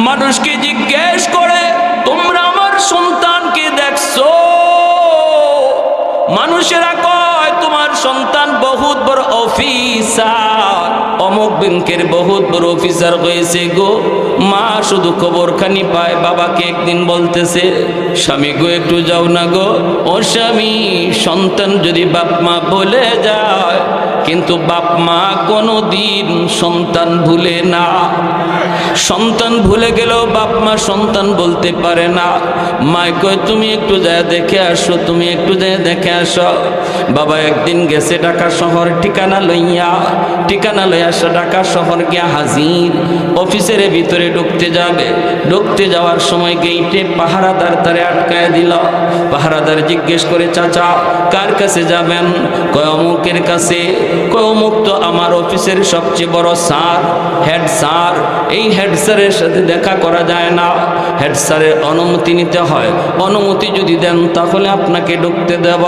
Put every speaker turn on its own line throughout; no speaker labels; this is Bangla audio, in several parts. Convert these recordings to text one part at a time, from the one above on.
মানুষকে জিজ্ঞেস করে তোমরা আমার সন্তানকে দেখছো? মানুষেরা কয় তোমার সন্তান বহুত বড় অফিসার, অমুক ব্যাংকের বহুত বড় অফিসার হয়েছে গো। মা শুধু খবরখানি পায়। বাবাকে একদিন বলতেছে, স্বামী গো একটু যাও না গো। ও স্বামী, সন্তান যদি বাপ মা বলে যায়, কিন্তু বাপ মা কোনোদিন সন্তান ভুলে না। সন্তান ভুলে গেলেও বাপ মা সন্তান বলতে পারে না। মায় কয় তুমি একটু যায় দেখে আসো, তুমি একটু যায় দেখে আসো। বাবা একদিন গেছে ঢাকা শহর, ঠিকানা লইয়া আসা ঢাকা শহর গিয়া হাজির। অফিসের ভিতরে ঢুকতে যাবে, ঢুকতে যাওয়ার সময় গেইটে পাহারাদার তারে আটকায় দিল। পাহারাদার জিজ্ঞেস করে, চাচা কার কাছে যাবেন? কয় অমুকের কাছে। কয় অমুক তো আমার অফিসের সবচেয়ে বড় স্যার, হেড স্যার। এই হেড স্যারের সাথে দেখা করা যায় না, হেড স্যারের অনুমতি নিতে হয়। অনুমতি যদি দেন তাহলে আপনাকে ঢুকতে দেব,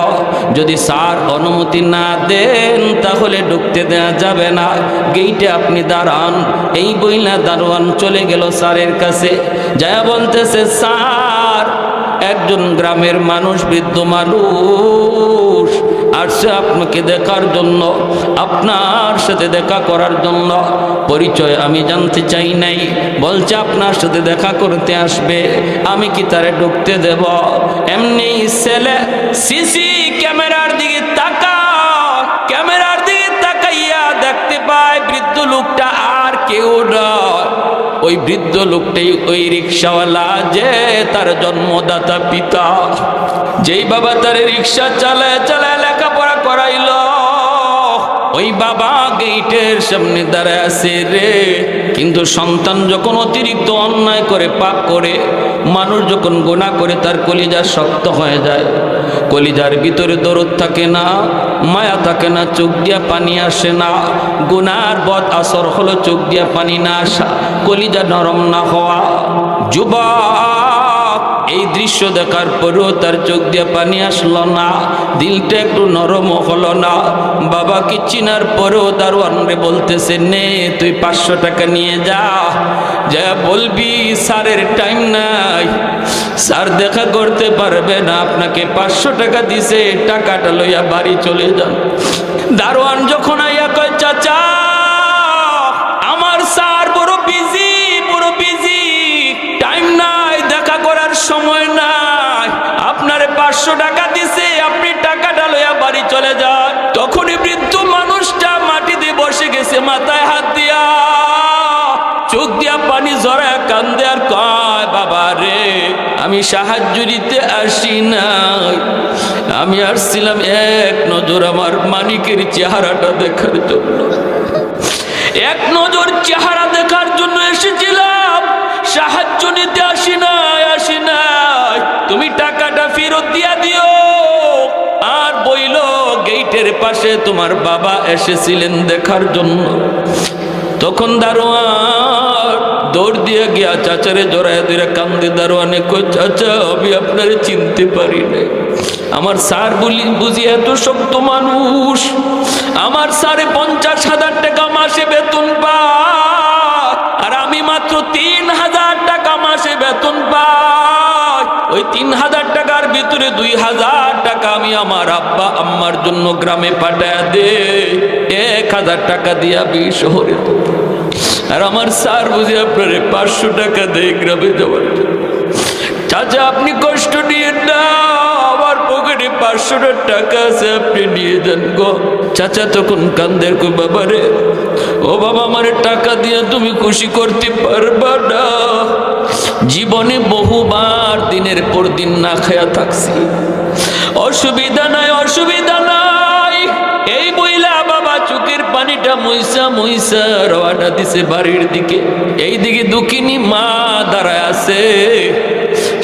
যদি স্যার অনুমতি না দেন তাহলে ঢুকতে দেওয়া যাবে না। গেইটে আপনি দাঁড়ান। এই বইলা দারোয়ান চলে গেল স্যারের কাছে, যায় বলতেছে, স্যার একজন গ্রামের মানুষ, বৃদ্ধ মানুষ আসছে আপনাকে দেখার জন্য, আপনার সাথে দেখা করার জন্য। পরিচয় আমি জানতে চাই নাই, বলছে আপনার সাথে দেখা করতে আসবে। আমি কি তারে ঢুকতে দেব? এমনি ছেলে সিসি ক্যামেরার দিকে ক্যামেরার দিকে তাকাইয়া দেখতে পায় বৃদ্ধ লোকটা আর কেউ নয়, ওই বৃদ্ধ লোকটাই ওই রিক্সাওয়ালা, যে তার জন্মদাতা পিতা, যেই বাবা তার রিক্সা চালায় চালায় লেখাপড়া করাইল। ওই বাবা গেইটের সামনে দাঁড়ায় আছে রে। কিন্তু সন্তান যখন অতিরিক্ত অন্যায় করে, পাপ করে, মানুষ যখন গুনাহ করে, তার কলিজা শক্ত হয়ে যায়। কলিজার ভিতরে দরদ থাকে না, মায়া থাকে না, চোখ দিয়া পানি আসে না। গুনার বদ আসর হলো চোখ দিয়া পানি না আসা, কলিজা নরম না হওয়া। যুবক এই দৃশ্য দেখার পরেও তার চোখ দিয়ে পানি আসলো না, দিলটা একটু নরম হলো না। বাবাকে চিনার পরেও দারোয়ানরে বলতেছে, নে তুই 500 টাকা নিয়ে যা বলবি স্যারের টাইম নাই, স্যার দেখা করতে পারবে না, আপনাকে 500 টাকা দিছে, টাকাটা লইয়া বাড়ি চলে যান। দারোয়ান যখন আইয়া কয়, চাচা আমার স্যার বড় বিজি, টাইম নাই, দেখা করার সময় নাই, আপনার 500 টাকা দিছে, আপনি টাকাটা লইয়া বাড়ি চলে যান। তখনই বৃদ্ধ মানুষটা মাটিতে বসে গেছে, মাথায় হাত দিয়া, চোখ দিয়া পানি ঝরায় কান্দে আর কয়, বাবা রে আমি সাহায্য দিতে আসি নাই, আমি আসছিলাম এক নজর আমার মানিকের চেহারাটা দেখার জন্য, এক নজর চেহারা দেখার জন্য এসেছিলাম, সাহায্য নিতে আসি নাই, তুমি টাকাটা ফেরত দিয়া দিও। আর বইল গেইটের পাশে তোমার বাবা এসেছিলেন দেখার জন্য। তখন দারোয়ান দৌড় দিয়ে গিয়া চাচারে জড়ায় দিয়ে কান্দে। দারোয়ানে কই, চাচা আমি আপনারে চিনতে পারি নাই, আমার স্যার বুঝি এত শক্ত মানুষ, আমার স্যারে 50,000 টাকা মাসে বেতন পায়, আর আমি মাত্র 3,000 টাকা মাসে বেতন পাই। ওই 3,000 টাকার ভিতরে 2,000 টাকা আমি আমার আব্বা আম্মার জন্য গ্রামে পাঠায় দে, 1,000 টাকা দিয়া শহরে, আর আমার স্যার বুঝি আপনারে 500 টাকা দেয় গ্রামে যাওয়ার জন্য। চাচা আপনি কষ্ট নিয়ে না, আমার পকেটে 500 টাকা আছে, আপনি নিয়ে যান গো। চাচা তখন কান্দের, কো বাবা রে, ও বাবা আমার টাকা দিয়ে তুমি খুশি করতে পারবা না, জীবনে বহুবার দিনের পর দিন না খায়া থাকছি, অসুবিধা নাই, এই বইলা বাবা চোখের পানিটা মইসা রওয়ানা দিছে বাড়ির দিকে। এই দিকে দুঃখিনী মা দাঁড়ায় আছে,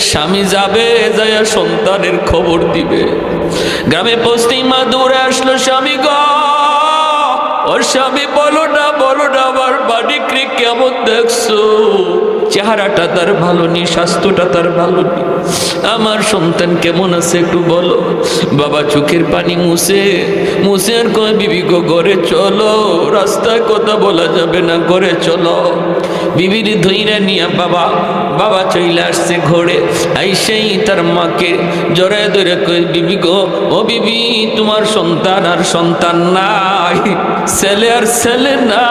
স্বামী যাবে, যায় সন্তানের খবর দিবে। গ্রামে পৌঁছতেই মা দৌড়ে আসলো, স্বামী গো, ওর স্বামী বলো না আমার মানিকরে কেমন দেখছো, চেহারাটা তার ভালো নি, স্বাস্থ্যটা তার ভালো নি, আমার সন্তান কেমন আছে একটু বলো। বাবা চোখের পানি মুছে আর কয়, বিবি গো ঘরে চলো, রাস্তায় কথা বলা যাবে না, ঘরে চলো। বিবির ধইরা নিয়া বাবা চলে আসছে ঘরে, আইসেই তার মাকে জড়ায় ধরে কই, বিবি গো, ও বিবি, তোমার সন্তান আর সন্তান নাই, ছেলে আর ছেলে না,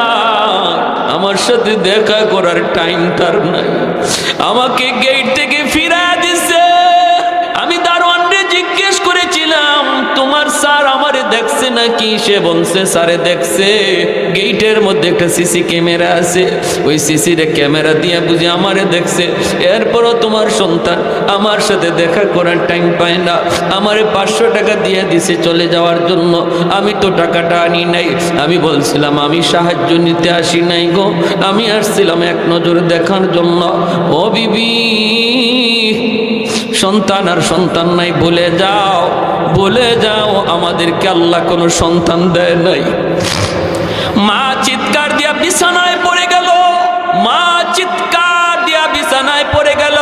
আমার সাথে দেখা করার টাইম তার নাই, আমাকে গেট থেকে ফিরা দিছে। আমি দারোয়ানরে জিজ্ঞেস করেছিলাম তোমার স্যার আমারে দেখছে নাকি, সে বলছে স্যারে দেখছে, গেটের মধ্যে একটা সিসি ক্যামেরা আছে, ওই সিসি ক্যামেরা দিয়ে বুঝি আমারে দেখছে। এরপরও তোমার সন্তান আমার সাথে দেখা করার টাইম পায় না, আমারে 500 টাকা দিয়ে দিছে চলে যাওয়ার জন্য, আমি তো টাকাটা আনি নাই। আমি বলছিলাম আমি সাহায্য নিতে আসি নাই গো, আমি আসছিলাম এক নজর দেখার জন্য। ও বিবি, সন্তান আর সন্তান নাই বলে যাও, আমাদেরকে আল্লাহ কোনো সন্তান দেয় নাই। মা চিৎকার দিয়া বিছানায় পড়ে গেল,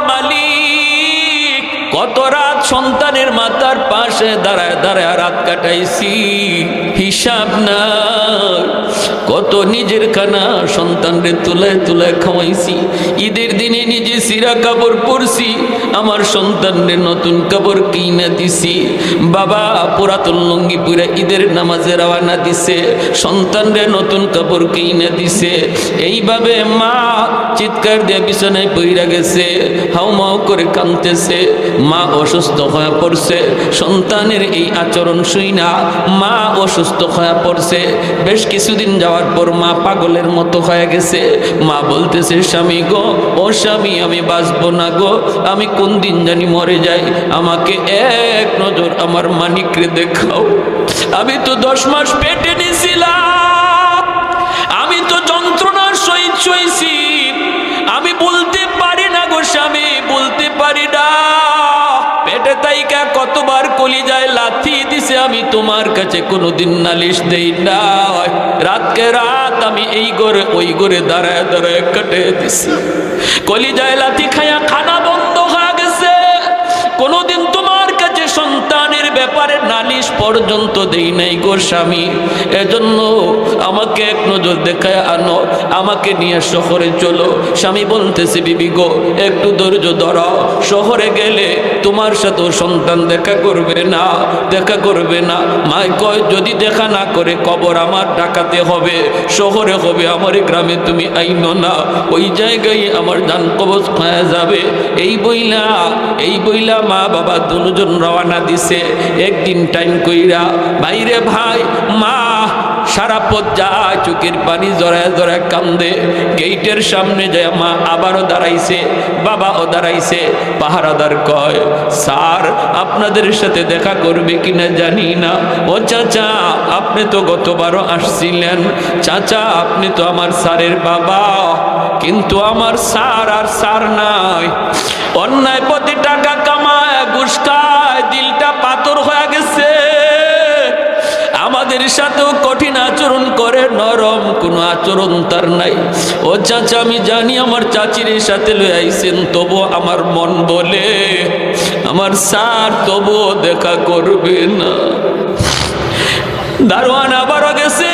মালিক, কত রাত সন্তানের মাথার পাশে দাঁড়ায় রাত কাটাইছি, হিসাব না, কত নিজের খানা সন্তানরে তুলায় খাওয়াইছি, ঈদের দিনে নিজে সিরা কাপড় পরছি, আমার সন্তানরে নতুন কাপড় কিনে দিছি, বাবা পুরাতন লুঙ্গি পুরা ঈদের নামাজে রওনা দিছে, সন্তানরে নতুন কাপড় কিনে দিছে। এইভাবে মা চিৎকার দিয়ে বিছানায় পইরা গেছে, হাউমাউ করে কাঁদতেছে, মা অসুস্থ হয়ে পড়ছে। সন্তানের এই আচরণ শুইনা মা অসুস্থ হয়ে পড়ছে। বেশ কিছুদিন যাওয়ার পর মা পাগলের মতো হয়ে গেছে। মা বলতেছে, স্বামী গো, ও স্বামী, আমি বাঁচবো না গো, আমি কোন দিন জানি মরে যাই, আমাকে এক নজর আমার মানিকরে দেখাও। আমি তো 10 মাস পেটে নিছিলাম, আমি তো যন্ত্রণার সহিত সইছি, আমি বলতে পারি না গো স্বামী, বলতে পারি না, পেটে তাইকা কতবার কলিজায় লাথি দিছে, আমি তোমার কাছে কোনোদিন নালিশ দেই না, রাতকে রাত আমি এই ঘরে ওই ঘরে দাঁড়ায় কাটে দিছি, কলিজায় লাথি খায়া খানা বন্ধ হয়ে গেছে, কোনোদিন তোমার কাছে সন্তানের ব্যাপারে নালিশ পর্যন্ত দেই নাই গো স্বামী। এজন্য আমাকে এক নজর দেখায় আনো, আমাকে নিয়ে শহরে চলো। স্বামী বলতেছে, বিবি গো, একটু ধৈর্য ধরো, শহরে গেলে তোমার সাথেও সন্তান দেখা করবে না। মাই কয়, যদি দেখা না করে কবর আমার ডাকাতে হবে, শহরে হবে, আমার গ্রামে তুমি আইনো না, ওই জায়গায় আমার জান কবজ খায়া যাবে। এই বইলা মা বাবা দুজন রওনা দিছে। একদিন টাইম কইরা, ভাইরে ভাই, মা সারা পথ যায়, চোখের পানি জড়ায় কান্দে। গেটের সামনে যায় মা আবারও দাঁড়াইছে, বাবাও দাঁড়াইছে। পাহারাদার কয়, স্যার আপনাদের সাথে দেখা করবে কিনা জানি না। ও চাচা, আপনি তো গতবারও আসছিলেন, চাচা আপনি তো আমার স্যারের বাবা, কিন্তু আমার স্যার আর স্যার নাই, অন্যায় পথে টাকা কামায়, ঘুষ খায়, দিলটা পাথর হয়ে গেছে, আমাদের সাথেও কঠিন আচরণ করে, নরম কোনো আচরণ তার নাই। ও চাচা, আমি জানি আমার চাচির সাথে লয়ে আইছেন, তবু আমার মন বলে আমার স্যার তবুও দেখা করবে না। দারোয়ান আবারও গেছে,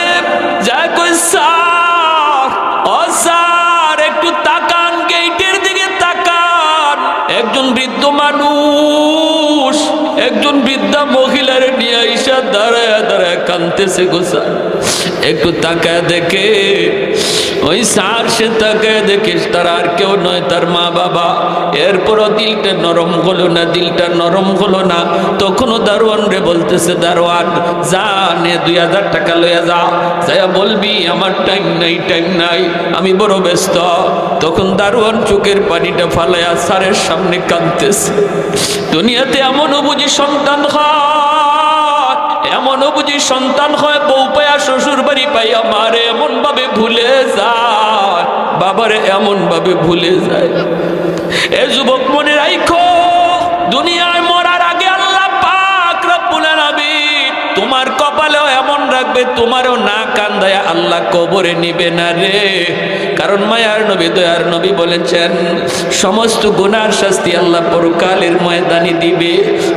যা কই, স্যার, ও স্যার, একটু তাকান, গেটের দিকে তাকান। একজন বৃদ্ধ মানুষ, একজন বৃদ্ধা মহিলার নিয়ে আইসা দাঁড়ায় কাঁদতেছে গো স্যার, একটু তাকায় দেখে। ওই স্যার সে তাকায় দেখে, তার আর কেউ নয়, তার মা বাবা। এরপরও দিলটা নরম হলো না। তখনও দারোয়ান রে বলতেছে, দারোয়ান যা নে 2000 টাকা লইয়া যা, যাইয়া বলবি আমার টাইম নাই, আমি বড় ব্যস্ত। তখন দারোয়ান চোখের পানিটা ফালাইয়া স্যারের সামনে কাঁদতেছে। দুনিয়াতে এমনও বুঝি সন্তান হয়, এমনও বুঝি সন্তান হয়, বউ পায়া শ্বশুর বাড়ি পাইয়া মারে এমন ভাবে ভুলে যায়, বাবারে এমন ভাবে ভুলে যায়। এ যুবক মনে রাখো, দুনিয়ায় মরার আগে আল্লাহ পাক রব্বুল আলামিন তোমার কপালেও এমন রাখবে তবে তোমারও না কান্দায়া আল্লাহ কবরে নিবে না রে। কারণ মায়ার নবী দয়ার নবী বলেছেন সমস্ত গুনার শাস্তি আল্লাহ পরকালের ময়দানে দিবে,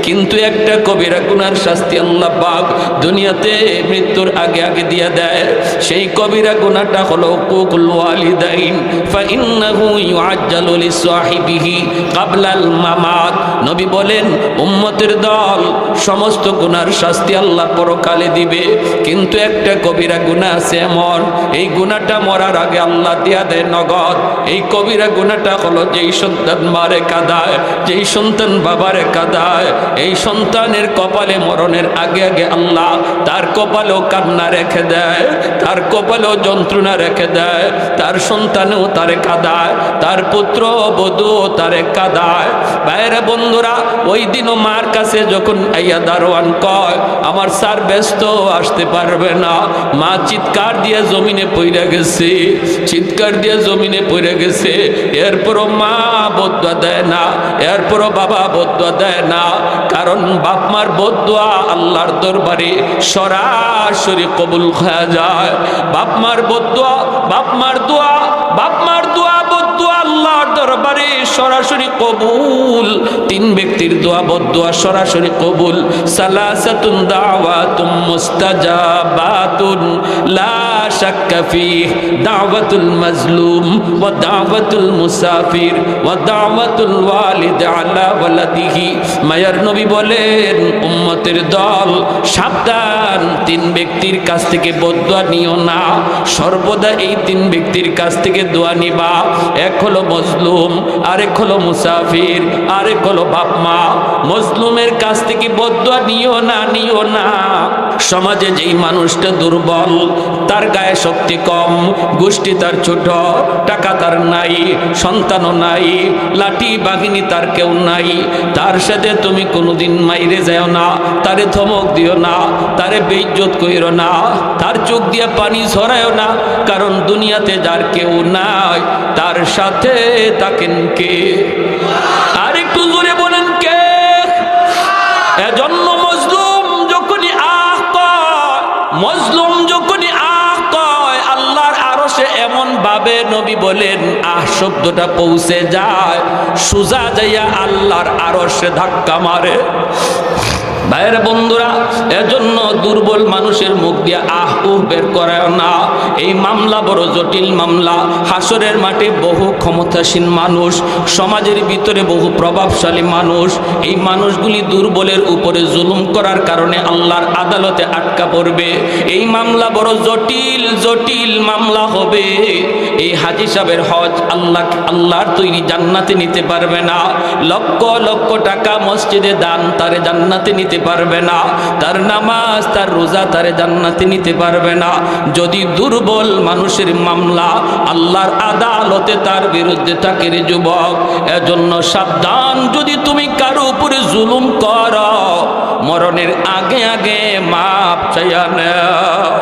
কিন্তু একটা কবিরা গুনার শাস্তি আল্লাহ পাক দুনিয়াতে মৃত্যুর আগে আগে দিয়া দেয়। সেই কবিরা গুনাহটা হলো উকুকুল ওয়ালিদাইন ফাইন্নাহু ইউআজ্জালু লিসাহিবিহি ক্বাবলাল মামাত। নবী বলেন উম্মতের দল সমস্ত গুনার শাস্তি আল্লাহ পরকালে দিবে, কিন্তু একটা কবিরা গুনাহ আছে এমন, এই গুনাহটা মরার আগে আল্লাহ দিয়া দেয় নগদ। এই কবিরা গুনাহটা হলো যেই সন্তান মারে কাঁদায়, যেই সন্তান বাবারে কাঁদায়, এই সন্তানের কপালে মরণের আগে আগে আল্লাহ তার কপালেও কান্না রেখে দেয়, তার কপালেও যন্ত্রণা রেখে দেয়, তার সন্তানেও তারে কাঁদায়, তার পুত্র বধূ তারে কাঁদায়। বাইরে বন্ধুরা, ওই দিনও মার কাছে যখন আইয়া দারোয়ান কয় আমার স্যার ব্যস্ত আসতে পারবে না, মা চিৎকার দিয়ে জমিনে পইরা গেছে, চিৎকার দিয়ে জমিনে পড়ে গেছে। এরপরও মা বদুয়া দেয় না, এরপরও বাবা বদুয়া দেয় না, কারণ বাপ মার বদুয়া আল্লাহর দরবারে সরাসরি কবুল হয়ে যায়। বাপ মার বদুয়া, বাপ মার দোয়া, বাপ মার দোয়া বদুয়া আল্লাহর দরবারে সরাসরি কবুল। তিন ব্যক্তির দোয়া বদুয়া সরাসরি কবুল। সালাসাতুন দাওয়াতুম মুস্তাজাবাতুন লা শাক্কা ফিহ দাওয়াতুল মাজলুম ওয়া দাওয়াতুল মুসাফির ওয়া দাওয়াতুল ওয়ালিদ আলা ওয়ালাদিহি। মায়ার নবী বলেন উম্মতের দল সাবধান, তিন ব্যক্তির কাছ থেকে বদুয়া নিও না, সর্বদা এই তিন ব্যক্তির কাছ থেকে দোয়া নিবা। এক হলো মজলুম, আরেক হলো মুসাফির, আরেক হলো বাপ মা। মজলুমের কাছ থেকে বদুয়া নিও না, নিও না। সমাজে যেই মানুষটা দুর্বল, তার গায়ে শক্তি কম, গোষ্ঠী তার ছোট, টাকা তার নাই, সন্তানও নাই, লাঠি বাহিনী তার কেউ নাই, তার সাথে তুমি কোনোদিন মাইরে যাও না, তারে ধমক দিও না, তারে বেইজ্জত কইরো না, তার চোখ দিয়ে পানি ঝরায়ও না, কারণ দুনিয়াতে যার কেউ নাই তার সাথে থাকেন কে? আর একটু জোরে বলেন কে? এজন্য মজলুম যখনই আহ কয়, মজলুম যখনই আহ কয়, আল্লাহর আরশে এমন ভাবে নবী বলেন আহ শব্দটা পৌঁছে যায়, সুজা যাইয়া আল্লাহর আরশে ধাক্কা মারে। ভাইয়ের বন্ধুরা, এজন্য দুর্বল মানুষের মুখ দিয়ে আহ উহ বের করায় না। এই মামলা বড় জটিল মামলা। হাসরের মাঠে বহু ক্ষমতাসীন মানুষ, সমাজের ভিতরে বহু প্রভাবশালী মানুষ, এই মানুষগুলি দুর্বলের উপরে জুলুম করার কারণে আল্লাহর আদালতে আটকা পড়বে। এই মামলা বড় জটিল জটিল মামলা হবে। এই হাজী সাহেবের হজ আল্লাহর তৈরি জান্নাতে নিতে পারবে না, লক্ষ লক্ষ টাকা মসজিদে দান তারে জান্নাতে নিতে পারবে না, তার নামাজ তার রোজা তারে জান্নাতে নিতে পারবে না। যদি দুর্বল মানুষের মামলা আল্লাহর আদালতে তার বিরুদ্ধে থাকে রে যুবক, এজন্য সাবধান। যদি তুমি কারো উপরে জুলুম করো, মরণের আগে আগে মাপ চাইয়া নাও।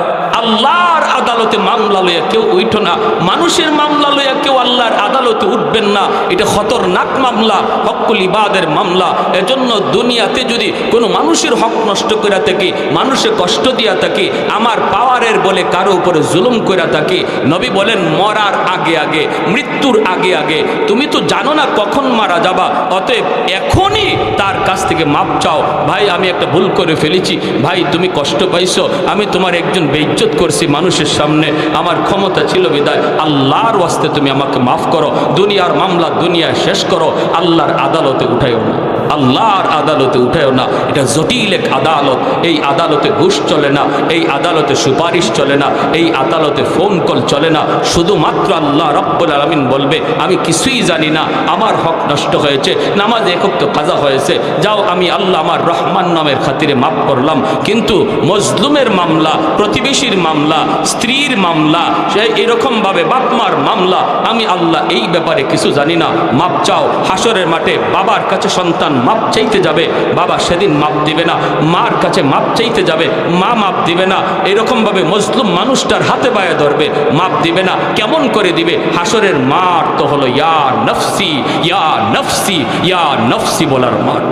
আল্লাহর আদালতে মামলা লইয়া কেউ উঠো না, মানুষের মামলা লইয়া কেউ আল্লাহর আদালতে উঠবেন না। এটা খতরনাক মামলা, হকুল ইবাদের মামলা। এজন্য দুনিয়াতে যদি কোনো মানুষের হক নষ্ট করে থাকি, মানুষে কষ্ট দিয়া থাকি, আমার পাওয়ারের বলে কারো উপরে জুলুম করে থাকি, নবী বলেন মরার আগে আগে, মৃত্যুর আগে আগে, তুমি তো জানো না কখন মারা যাবা, অতএব এখনই তার কাছ থেকে মাপ চাও। ভাই আমি একটা ভুল করে ফেলেছি, ভাই তুমি কষ্ট পাইছো, আমি তোমার একজন বেইজ্জত করছি মানুষের সামনে, আমার ক্ষমতা ছিল বিদায়, আল্লাহর ওয়াস্তে তুমি আমাকে মাফ করো। দুনিয়ার মামলা দুনিয়া শেষ করো, আল্লাহর আদালতে উঠাইও না, আল্লাহর আদালতে উঠাইও না। এটা জটিল এক আদালত। এই আদালতে ঘুষ চলে না, এই আদালতে সুপারিশ চলে না, এই আদালতে ফোন কল চলে না। শুধুমাত্র আল্লাহ রব্বুল আলামিন বলবে আমি কিছুই জানি না, আমার হক নষ্ট হয়েছে, নামাজ একক তো কাজা হয়েছে, যাও আমি আল্লাহ আমার রহমান নামের খাতিরে মাফ করলাম। কিন্তু মজলুমের মামলা, প্রতিবেশীর মামলা, স্ত্রীর মামলা, সে এরকমভাবে বাপমার মামলা, আমি আল্লাহ এই ব্যাপারে কিছু জানি না, মাপ চাও। হাসরের মাঠে বাবার কাছে সন্তান মাপ চাইতে যাবে, বাবা সেদিন মাপ দিবে না। মার কাছে মাপ চাইতে যাবে, মা মাপ দিবে না। এরকমভাবে মজলুম মানুষটার হাতে পায়ে ধরবে, মাপ দিবে না। কেমন করে দিবে? হাসরের মাঠ তো হলো ইয়া নফসি ইয়া নফসি ইয়া নফসি বলার মাঠ।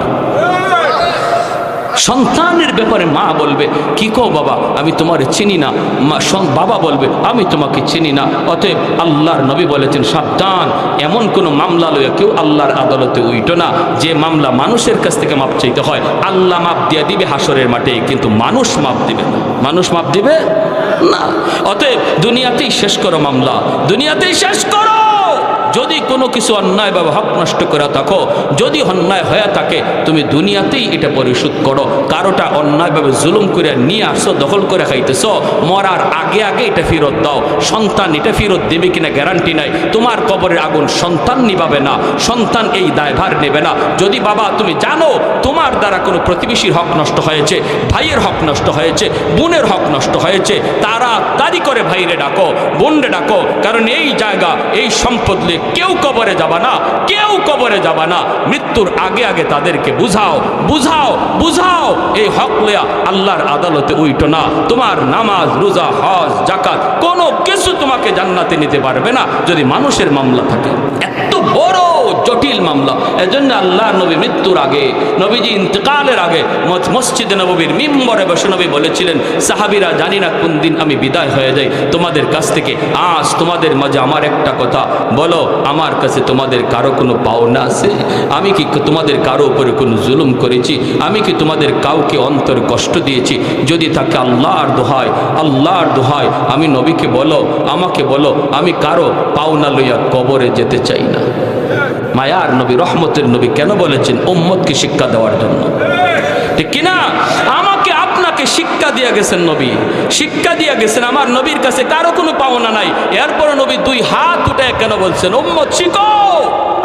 সন্তানের ব্যাপারে মা বলবে কি কো বাবা আমি তোমার চিনি না, বাবা বলবে আমি তোমাকে চিনি না। অতএব আল্লাহর নবী বলেছেন সাবধান, এমন কোনো মামলা লইয়া কেউ আল্লাহর আদালতে উইটো না যে মামলা মানুষের কাছ থেকে মাপ চাইতে হয়। আল্লাহ মাপ দিয়ে দিবে হাসরের মাঠে, কিন্তু মানুষ মাপ দিবে না। মানুষ মাপ দিবে না। অতএব দুনিয়াতেই শেষ করো মামলা, দুনিয়াতেই শেষ করো। যদি কোনো কিছু অন্যায়ভাবে হক নষ্ট করে থাকো, যদি অন্যায় হয়ে থাকে, তুমি দুনিয়াতেই এটা পরিশোধ করো। কারোটা অন্যায়ভাবে জুলুম করে নিয়ে আসো, দখল করে খাইতেছ, মরার আগে আগে এটা ফেরত দাও। সন্তান এটা ফেরত দেবে কিনা গ্যারান্টি নাই। তোমার কবরের আগুন সন্তান নিভাবে না, সন্তান এই দায়ভার নেবে না। যদি বাবা তুমি জানো তোমার দ্বারা কোনো প্রতিবেশীর হক নষ্ট হয়েছে, ভাইয়ের হক নষ্ট হয়েছে, বোনের হক নষ্ট হয়েছে, তাড়াতাড়ি করে ভাইরে ডাকো, বোনরে ডাকো। কারণ এই জায়গা, এই সম্পদ কেউ কবরে যাবা না, কেউ কবরে যাবা না। মৃত্যুর আগে আগে তাদেরকে বুঝাও, বুঝাও, বুঝাও। এই হক লইয়া আল্লাহর আদালতে উইটো না। তোমার নামাজ, রোজা, হজ, যাকাত কোনো কিছু তোমাকে জান্নাতে নিতে পারবে না যদি মানুষের মামলা থাকে। এত বড় জটিল মামলা। এজন্য আল্লাহ নবী মৃত্যুর আগে, নবীজি ইন্তেকালের আগে মসজিদে নববীর মিম্বরে বসে নবী বলেছিলেন, সাহাবীরা জানি না কোন দিন আমি বিদায় হয়ে যাই তোমাদের কাছ থেকে। আজ তোমাদের মাঝে আমার একটা কথা বলো, আমার কাছে তোমাদের কারো কোনো পাওনা আছে? আমি কি তোমাদের কারো উপরে কোনো জুলুম করেছি? আমি কি তোমাদের কাউকে অন্তর কষ্ট দিয়েছি? যদি তাকে আল্লাহর দোহায়, আল্লাহর দোহায় আমি নবীকে বলো, আমাকে বলো, আমি কারো পাওনা লইয়া কবরে যেতে চাই না। মায়ার নবী, রহমতের নবী কেন বলেছেন? উম্মতকে শিক্ষা দেওয়ার জন্য, ঠিক কিনা? আমাকে আপনাকে শিক্ষা দিয়ে গেছেন নবী, শিক্ষা দিয়ে গেছেন। আমার নবীর কাছে কারো কোনো পাওনা নাই। এরপর নবী দুই হাত উঠে কেন বলছেন উম্মত শিখো?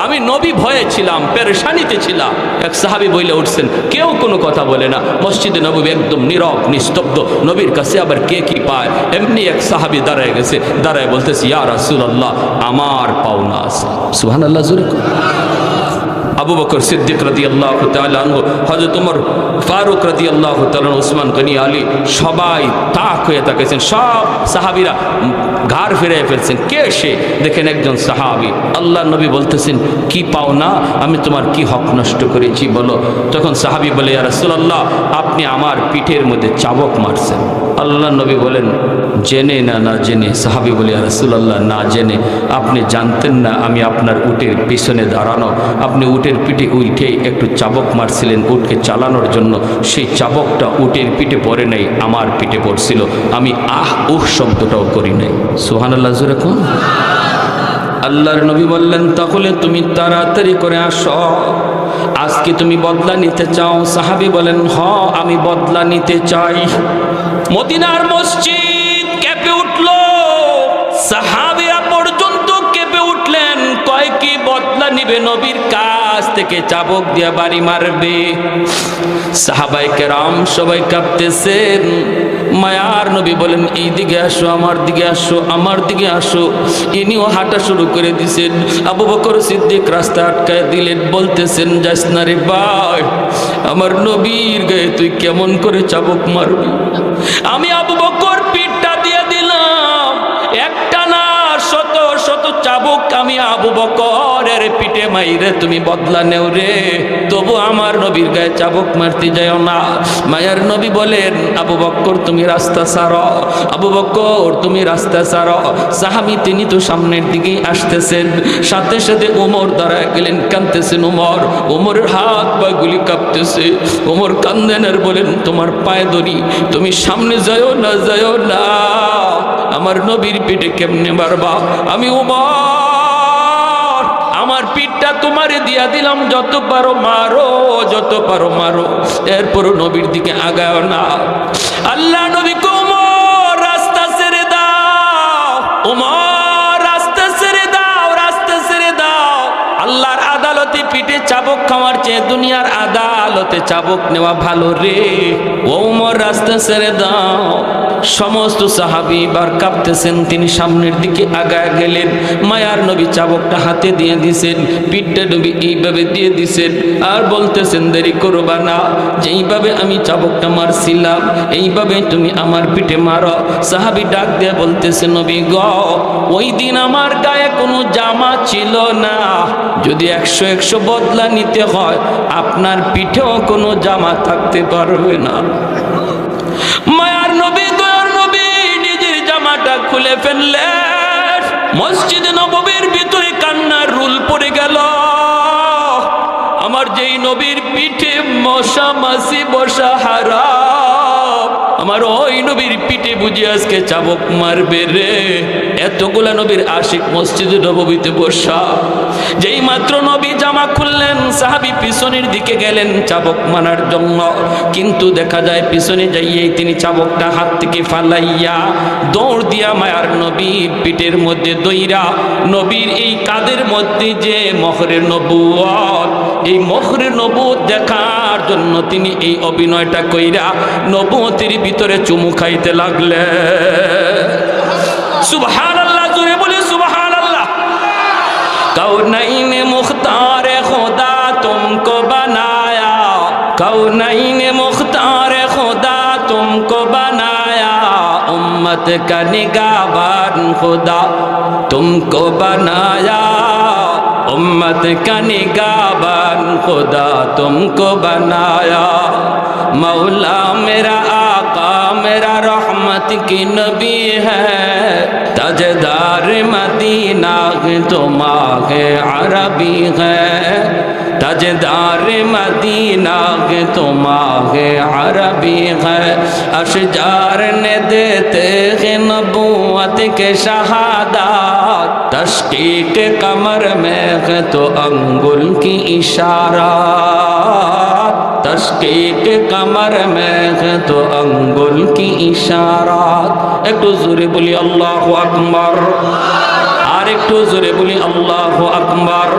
আমি নবী ভয়ে ছিলাম, পেরেশানিতে ছিলাম। এক সাহাবী বইলে উঠছেন, কেউ কোনো কথা বলে না। মসজিদে নববী একদম নীরব নিস্তব্ধ। নবীর কাছে আবার কে কি পায়? এমনি এক সাহাবী দাঁড়ায় গেছে, দাঁড়ায় বলতেছে, ইয়া রাসূলুল্লাহ আমার পাওনা আছে। সুবহানাল্লাহ জোরে। আবু বকর সিদ্দিক রাদিয়াল্লাহু তাআলা আনহু, হযরত ওমর ফারুক রাদিয়াল্লাহু তাআলা, ওসমান গনি, আলী সবাই তাক হয়ে তাকিয়েছেন। সব সাহাবীরা ঘাড় ফিরে ফেলছেন। কে সে? দেখেন একজন সাহাবী। আল্লাহর নবী বলতেছেন, কি পাওনা? আমি তোমার কি হক নষ্ট করেছি বলো? তখন সাহাবী বলে, ইয়া রাসূলুল্লাহ আপনি আমার পিঠের মধ্যে চাবুক মারছেন। আল্লাহর নবী বলেন, জেনে না জেনে? সাহাবী বলে, ইয়া রাসূলুল্লাহ না জেনে। আপনি জানতেন না আমি আপনার উটের পিছনে দাঁড়ানো, আপনি উটের পিঠে উঠে একটু চাবক মারছিলেন উটকে চালানোর জন্য। সেই চাবকটা উটের পিঠে পড়ে নাই, আমার পিঠে পড়ছিল। আমি শব্দটাও করি নাই। সুবহানাল্লাহ জোরে কোন? আল্লাহর নবী বললেন, তাহলে তুমি তাড়াতাড়ি করে আসো। আজকে তুমি বদলা নিতে চাও? সাহাবী বলেন, হ আমি বদলা নিতে চাই। মদিনার মসজিদ কেঁপে উঠল, সাহাবীরা পর্যন্ত কেঁপে উঠলেন। কয় কি বদলা নিবে? নবীর কাছ থেকে চাবুক দিয়ে বাড়ি মারবে। সাহাবায়ে কেরাম সবাই কাঁপতেছেন। মায়ার নবী বলেন, এই দিকে আসো, আমার দিকে আসো, আমার দিকে আসো। ইনিও হাঁটা শুরু করে দিছেন। আবু বকর সিদ্দিক রাস্তা আটকায় দিলেন, বলতেছেন, যাস না রে ভাই, আমার নবীর গায়ে তুই কেমন করে চাবুক মারবি? আমি আবু বকর পিঠটা দিয়ে দিলাম, একটা না শত শত চাবুক আমি আবু বকরের পিঠে মাইরে তুমি বদলা নেও রে, তবু আমার নবীর গায়ে চাবুক মারতে যাও না। মায়ার নবী বলেন, আবু বকর তুমি রাস্তা ছাড়ো, আবু বকর তুমি রাস্তা ছাড়ো। সাহাবী তিনি তো সামনের দিকেই আসতেছেন। সাথে সাথে ওমর দাঁড়ায় গেলেন, কাঁদতেছেন ওমর। ওমরের হাত পাগুলি কাঁপতেছে। ওমর কান্দেন আর বলেন, তোমার পায়ে ধরি, তুমি সামনে যাও না, যাও না। আমার নবীর পিঠে কেমনে মারবা? আমি ওমর, আমার পিঠটা তোমারে দিয়া দিলাম, যত পারো মারো, যত পারো মারো। এরপরও নবীর দিকে আগাও না। আল্লাহ নবী ওমর রাস্তা ছেড়ে দাও, ওমর রাস্তা ছেড়ে দাও, রাস্তা ছেড়ে দাও। আল্লাহর আদালতে পিঠে চাবুক খাওয়ার চেয়ে দুনিয়ার আদালতে চাবুক নেওয়া ভালো রে। ওমর রাস্তা ছেড়ে দাও। সমস্ত সাহাবী বার কাঁপতেছেন। তিনি সামনের দিকে আগায় গেলেন। মায়ার নবী চাবুকটা হাতে দিয়ে দিছেন, পিঠটা নবী এইভাবে দিয়ে দিছেন, আর বলতেছেন, দেরি করবা না, যেইভাবে আমি চাবুকটা মারছিলাম এইভাবে তুমি আমার পিঠে মারো। সাহাবী ডাক দিয়ে বলতেছে, নবী গ, ওই দিন আমার গায়ে কোনো জামা ছিল না, যদি 100 100 বদলা নিতে হয়, আপনার পিঠেও কোনো জামা থাকতে পারবে না। মায়ার নবী দয়ার নবী নিজের জামাটা খুলে ফেললেন, মসজিদে নববীর ভিতরে কান্নার রুল পড়ে গেল। আমার যেই নবীর পিঠে মশা মাছি বসা হারাম, আমার ওই নবীর পিঠে বুঝি আজকে চাবুক মারবে রে। এতগুলা নবীর আশিক মসজিদে নববীতে বসা। যেই মাত্র নবী জামা খুললেন, সাহাবী পিছনের দিকে গেলেন চাবুক মারার জন্য, কিন্তু দেখা যায় পিছনে যাইয়েই তিনি চাবুকটা হাত থেকে ফালাইয়া দৌড় দিয়া মায়ার নবী পিঠের মধ্যে দইরা নবীর এই কাদের মধ্যে যে মোহরে নবুয়ত, এই মোহরে নবুয়ত দেখার জন্য তিনি এই অভিনয়টা কইরা নবুয়তের ভিতরে চুমু খাইতে লাগলেন। সুবহানাল্লাহ, জোরে বলি সুবহানাল্লাহ। কৌনাইনে মুখতারে খোদা তুমকো বানায়া, কৌনাইনে মুখতারে খোদা তুমকো বানায়া, উম্মত কা নিগাহবান खुदा तुमको बनाया, उम्मत का निगाहबान खुदा तुमको बनाया। मौला मेरा आका मेरा रहमत की नबी है, ताजदार मदीना तुम आगे अरबी है, ताजदार मदीना तुम आगे अरबी है। अशजार ने देते हैं नबूवत के शहादत, तशकीक कमर में है तो अंगुल की इशारा, तशकीक कमर में है तो अंगुल की इशारा। एक तो जोरे बोली अल्लाहु अकबर, और एक तो जोरे बोली अल्लाहु अकबर।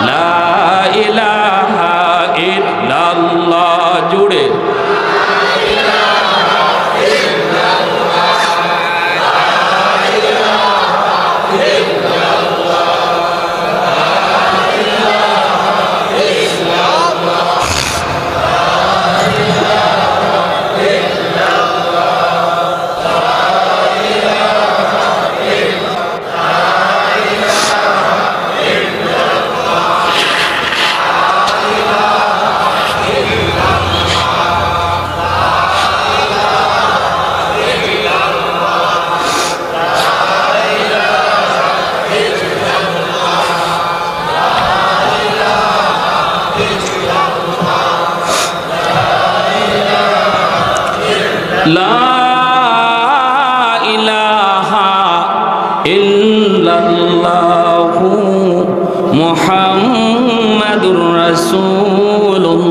ला इलाहा इल्लल्लाह, जुड़े লা ইলাহা ইল্লাল্লাহু মুহাম্মাদুর রাসূলুল্লাহ।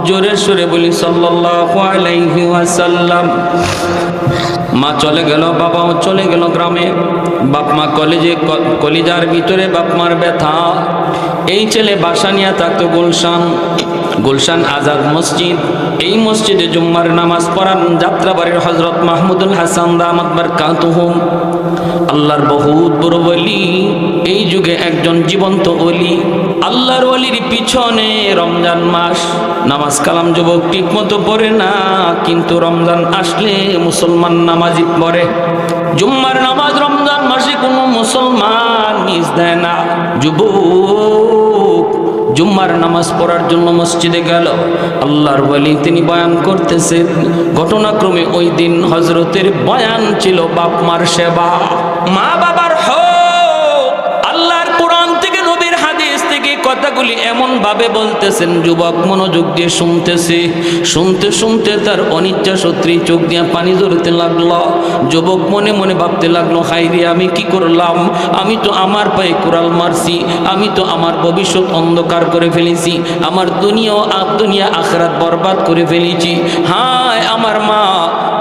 জোরে সোরে বলি সাল্লাল্লাহু আলাইহি ওয়াসাল্লাম। মা চলে গেল, বাবাও চলে গেল গ্রামে। বাপ মা কলেজে, কলিজার ভিতরে বাপ মার ব্যথা। এই ছেলে বাসা নিয়ে থাকতো গুলশান, গুলশান আজাদ মসজিদ। এই মসজিদে জুম্মার নামাজ পড়ান যাত্রাবাড়ির হযরত মাহমুদুল হাসান দামাত বারকাতুহুম। আল্লাহর বহুত বড় ওলি, এই যুগে একজন জীবন্ত ওলি। আল্লাহর ওলির পিছনে রমজান মাস নামাজ কালাম যুবক ঠিক মতো পড়ে না, কিন্তু রমজান আসলে মুসলমান নামাজি পড়ে। জুম্মার নামাজ রমজান মাসে কোনো মুসলমান মিস দেয় না। যুবক জুম্মার নামাজ পড়ার জন্য মসজিদে গেল। আল্লাহর ওলি তিনি বয়ান করতেছেন। ঘটনাক্রমে ওই দিন হজরতের বয়ান ছিল বাপ মার সেবা, মা বাবার হক। আল্লাহর কোরআন থেকে নবীর হাদিস থেকে কথাগুলি এমন ভাবে বলতেছেন, যুবক মনোযোগ দিয়ে শুনতেছে। শুনতে শুনতে তার অনিচ্ছা সত্ত্বে চোখ দিয়ে পানি ঝরতে লাগলো। যুবক মনে মনে ভাবতে লাগলো, হায়রে আমি কি করলাম? আমি তো আমার পায়ে কুড়াল মারছি, আমি তো আমার ভবিষ্যৎ অন্ধকার করে ফেলেছি, আমার দুনিয়া আখিরাত বরবাদ করে ফেলেছি। হায় আমার মা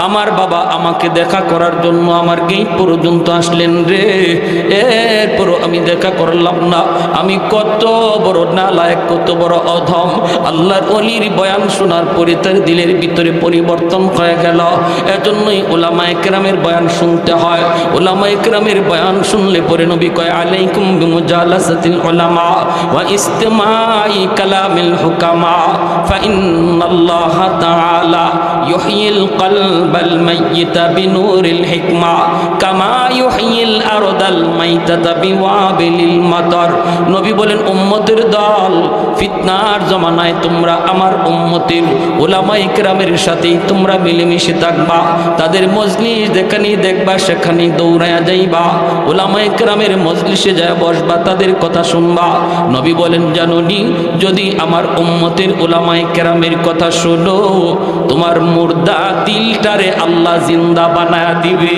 আমার বাবা আমাকে দেখা করার জন্য আমার গেট পর্যন্ত আসলেন রে, এরপরও আমি দেখা করলাম না। আমি কত বড় নালায়েক, কত বড় অধম। আল্লাহর ওলির বয়ান শোনার পরে তার দিলের ভিতরে পরিবর্তন হয়ে গেল। এজন্যই উলামায়ে কেরামের বয়ান শুনতে হয়। উলামায়ে কেরামের বয়ান শুনলে পরে নবী কয়, আলাইকুম বিমুজালাসাতিল উলামা ওয়া ইস্তিমাই কালামিল হুকামা ফা ইন্নাল্লাহা তাআলা ইউহয়িল কলব কাল্লাবাল মাইয়িতা বিনূরিল হিকমা কামা ইউহয়িল আরদাল মাইতাতা বিওয়াবিলিল মাতার। নবী বলেন, উম্মতের দল, ফিতনার জমানায় তোমরা আমার উম্মতের উলামায়ে কেরামের সাথেই তোমরা মিলেমিশে থাকবা। তাদের মজলিস যেখানেই দেখবা সেখানেই দৌড়ায়া যাইবা, উলামায়ে কেরামের মজলিসে যায় বসবা, তাদের কথা শুনবা। নবী বলেন, জানোনি যদি আমার উম্মতের উলামায়ে কেরামের কথা শোনো, তোমার মুর্দা দিলটারে আল্লাহ জিন্দা বানায়া দিবে।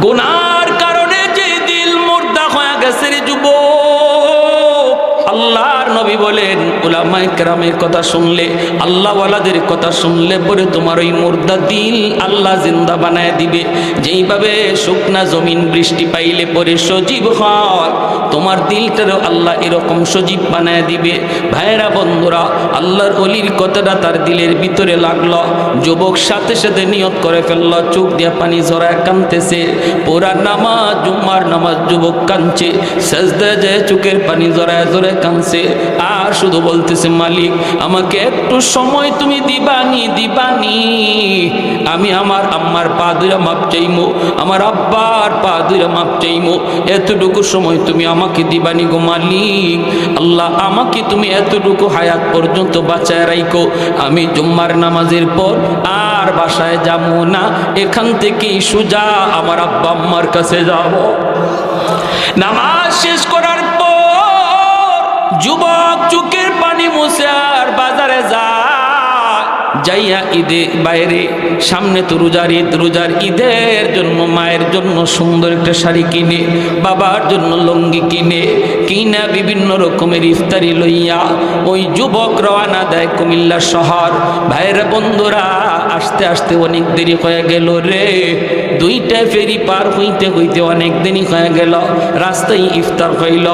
গুনার কারণে যে দিল মুর্দা হয়ে গেছে রে যুবক, আল্লাহর নবী বলেন উলামায়ে কেরামের কথা শুনলে, আল্লাহওয়ালাদের কথা শুনলে পরে তোমার ওই মুর্দা দিল আল্লাহ জিন্দা বানায় দিবে। যেইভাবে শুকনা জমিন বৃষ্টি পাইলে পরে সজীব হয়, তোমার দিলটারও আল্লাহ এরকম সজীব বানায় দিবে। ভাইরা বন্ধুরা, আল্লাহর ওলির কথাটা তার দিলের ভিতরে লাগলো। যুবক সাথে সাথে নিয়ত করে ফেললো, চোখ দিয়ে পানি ঝরায় কাঁদতেছে। পুরা নামাজ, জুম্মার নামাজ যুবক কাঁদছে, সেজদায় যায় চোখের পানি ঝরায় ঝরায় কাঁদছে, আর শুধু বলতেছে, মালিক আমাকে একটু সময় তুমি দিবানি দিবানি, আমি আমার আম্মার পা দুইরা মাপ চাইমু, আমার আব্বার পা দুইরা মাপ চাইমু, এতটুকু সময় তুমি আমাকে দিবানি গো মালিক। আল্লাহ আমাকে তুমি এতটুকু হায়াত পর্যন্ত বাঁচায় রাখো, আমি জুম্মার নামাজের পর আর বাসায় যাবো না, এখান থেকেই সোজা আমার আব্বা আম্মার কাছে যাব। নামাজ শেষ করার পর যুবক চোখের পানি মুছে আর বাজারে যাইয়া ঈদে বাইরে, সামনে তো রোজার ঈদ, রোজার ঈদের জন্য মায়ের জন্য সুন্দর একটা শাড়ি কিনে, বাবার জন্য লুঙ্গি কিনে বিভিন্ন রকমের ইফতারি লইয়া ওই যুবক রওনা দেয় কুমিল্লা শহর। ভাইরা বন্ধুরা, আস্তে আস্তে অনেক দেরি হয়ে গেল রে, দুইটা ফেরি পার হইতে হইতে অনেক দেরি হয়ে গেল। রাস্তায় ইফতার হইল,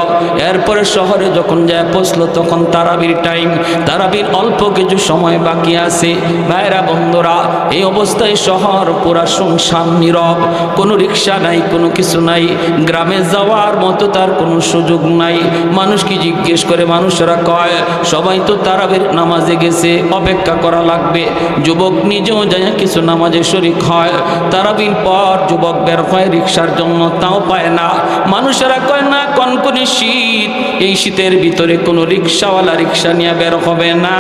এরপরে শহরে যখন যায় পৌঁছলো তখন তারাবির টাইম, তারাবির অল্প কিছু সময় বাকি আছে। ভাইরা বন্ধুরা, এই অবস্থায় শহর পুরা শুনশান নীরব, কোনো রিক্সা নাই, কোনো কিছু নাই, গ্রামে যাওয়ার মতো তার কোনো সুযোগ নাই। মানুষকে জিজ্ঞেস করে, মানুষেরা কয় সবাই তো তারাবির নামাজে গেছে, অপেক্ষা করা লাগবে। যুবক নিজেও যায় কিছু নামাজে শরীক হয়। তারাবির পর যুবক বের হয় রিক্সার জন্য, তাও পায় না। মানুষেরা কয় না, কনকনে শীত, এই শীতের ভিতরে কোনো রিক্সাওয়ালা রিক্সা নিয়ে বের হবে না।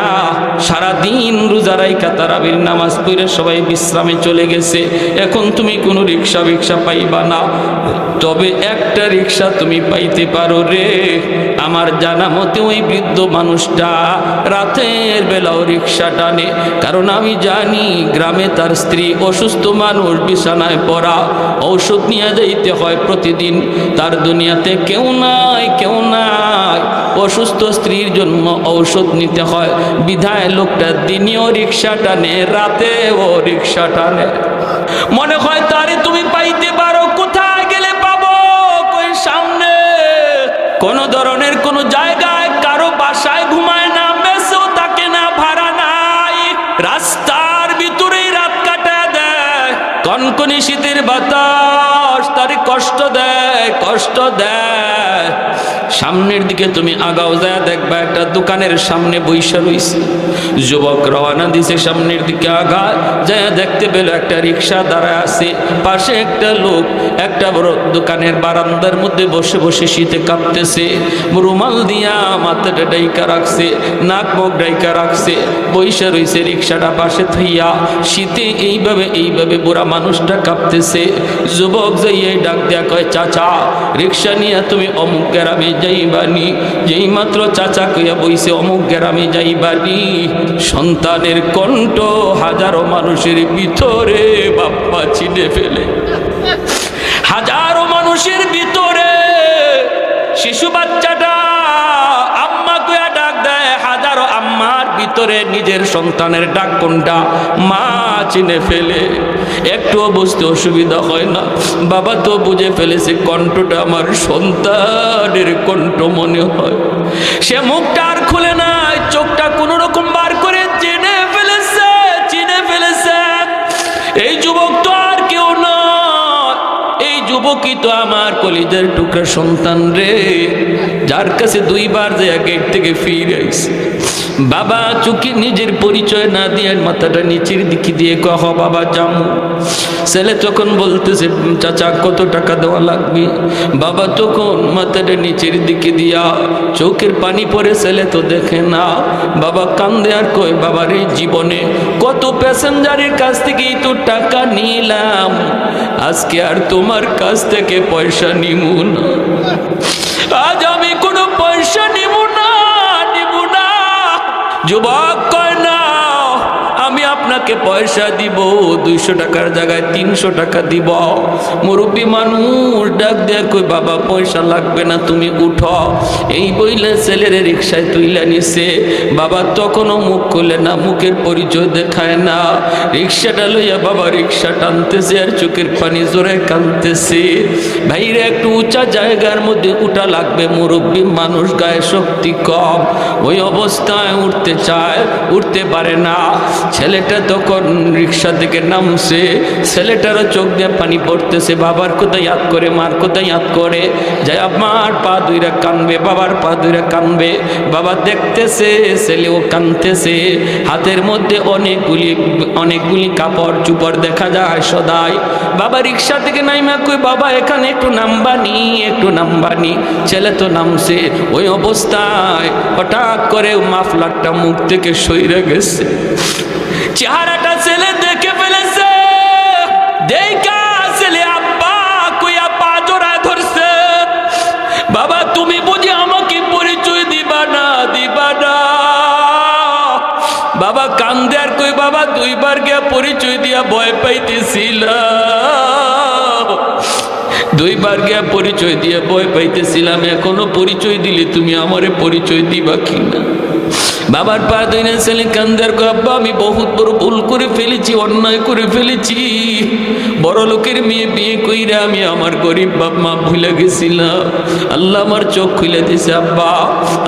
সারাদিন রোজা রাইখা তারাবির নামাজ পড়ে সবাই বিশ্রামে চলে গেছে, এখন তুমি কোনো রিক্সা পাইবা না। তবে একটা রিক্সা তুমি পাইতে পারো রে। আমার জানা মতে ওই বৃদ্ধ মানুষটা রাতের বেলাও রিক্সা টানে, কারণ আমি জানি গ্রামে তার স্ত্রী অসুস্থ মানুষ, বিছানায় পড়া, ঔষধ নিয়ে যাইতে হয় প্রতিদিন, তার দুনিয়াতে কেউ নাই, অসুস্থ স্ত্রীর জন্য ঔষধ নিতে হয়, বিধায় লোকটা দিনেও রিক্সা টানে, রাতেও রিক্সা টানে। মনে হয় তারে তুমি পাইতে পারো, কোথায় গেলে পাবো? কই সামনে কোন ধরনের কোন জায়গায় কারো বাসায় ঘুমায় না, বেঁচেও থাকে না, ভাড়া নাই, রাস্তার ভিতরেই রাত কাটায় দেয়। কনকনে শীতের বাতাস তারে কষ্ট দেয়। সামনের দিকে তুমি আগাও যায় দেখবা একটা দোকানের সামনে বইসা রইছে। যুবক রওনা দিছে সামনের দিকে, আগা যায় দেখতে পেল একটা রিক্সা দাঁড়ায় আছে, পাশে একটা লোক একটা বড় দোকানের বারান্দার মধ্যে বসে বসে শীতে কাঁপতেছে, রুমাল দিয়া মাথাটা ডাইকা রাখছে, নাক মুখ ডাইকা রাখছে, বইসা রইছে রিক্সাটা পাশে থইয়া। শীতে এইভাবে বুড়া মানুষটা কাঁপতেছে। যুবক যাইয়ে ডাক দেয়া কয়, চাচা রিক্সা নিয়ে তুমি অমুক গ্রামে যাইবানি। যেই মাত্র চাচা কইয়া বইছে অমুক গ্রামে যাইবানি, সন্তানের কণ্ঠ হাজারো মানুষের ভিতরে বাপ্পা চিনে ফেলে। হাজারো মানুষের ভিতরে শিশু বাচ্চাটা আম্মা কইয়া ডাক দেয়, হাজারো আম্মার ভিতরে নিজের সন্তানের ডাক কোনটা মা চিনে ফেলে। একটুও বুঝতে অসুবিধা হয় না, বাবা তো বুঝে ফেলেছে কণ্ঠটা আমার সন্তানের কণ্ঠ মনে হয়। সে মুখটা আর খুলে না, চোখটা কোন রকম বার করে চিনে ফেলেছে। এই যুবক তো আর কেউ নয়, এই যুবকই তো আমার কলিজার টুকরা সন্তান রে, যার কাছে দুইবার যে গেট থেকে ফিরে আইছে। বাবা চুকি নিজের পরিচয় না দিয়ে মাথাটা নিচের দিকে দিয়ে কহ বাবা যামু। ছেলে তখন বলতেছে চাচা কত টাকা দেওয়া লাগবে? বাবা তখন মাথাটা নিচের দিকে দিয়া চোখের পানি পড়ে, ছেলে তো দেখে না। বাবা কান্দে আর কই বাবার এই জীবনে কত প্যাসেঞ্জারের কাছ থেকেই তো টাকা নিলাম, আজকে আর তোমার কাছ থেকে পয়সা নিমু না, আজ আমি কোনো পয়সা নিব না, নিব না। যুবক কয় না আমি আপনাকে পয়সা দিব, 200 টাকার জায়গায় 300 টাকা দিব। মুরব্বী মানুষ ডাক দেয়া কই বাবা পয়সা লাগবে না, তুমি উঠো। এই বইলে ছেলের রিক্সায় তুইলা নিছে। বাবা তখনও মুখ খুলে না, মুখের পরিচয় দেখায় না। রিক্সাটা লইয়া বাবা রিক্সা টানতেছে আর চোখের পানি জোরে কাঁদতেছে। ভাইরে একটু উঁচা জায়গার মধ্যে উঠা লাগবে, মুরব্বী মানুষ গায়ে শক্তি কম, ওই অবস্থায় উঠতে চায়, উঠতে পারে না। ছেলেটা তখন রিক্সা থেকে নামছে, ছেলেটারও চোখ দিয়ে পানি পড়তেছে। বাবার কোথায় ইয়াদ করে, মার কোথায় ইয়াদ করে, যাই আমার পা দুইরা কানবে, বাবার পা দুইরা কানবে। বাবা দেখতেছে ছেলেও কানতেছে, হাতের মধ্যে অনেকগুলি কাপড় চুপড় দেখা যায় সদাই। বাবা রিক্সা থেকে নাইমা কই বাবা এখানে একটু নামবানি, একটু নামবানি। ছেলে তো নামছে, ওই অবস্থায় হঠাৎ করে মাফলারটা মুখ থেকে সইরে গেছে। চেহারাটা ছেলে দেখে ফেলেছে, দেখা ছেলে আব্বা কইয়া পা জোড়ায় ধরছে। বাবা তুমি বুঝি আমাকে পরিচয় দিবা না, দিবা না? বাবা কান্দে আর কই বাবা 2 বার গিয়া পরিচয় দিয়া ভয় পাইতেছিলাম, 2 বার গিয়া পরিচয় দিয়া ভয় পাইতেছিলাম, এখনো পরিচয় দিলে তুমি আমারে পরিচয় দিবা কিনা? বাবার পা ধরে ছেলে কান্দার আব্বা আমি বহুত বড় ভুল করে ফেলেছি, অন্যায় করে ফেলেছি। বড় লোকের মেয়ে বিয়ে কইরা আমি আমার গরিব বাপ মা ভুলে গেছিলাম। আল্লাহ আমার চোখ খুলে দিছে আব্বা,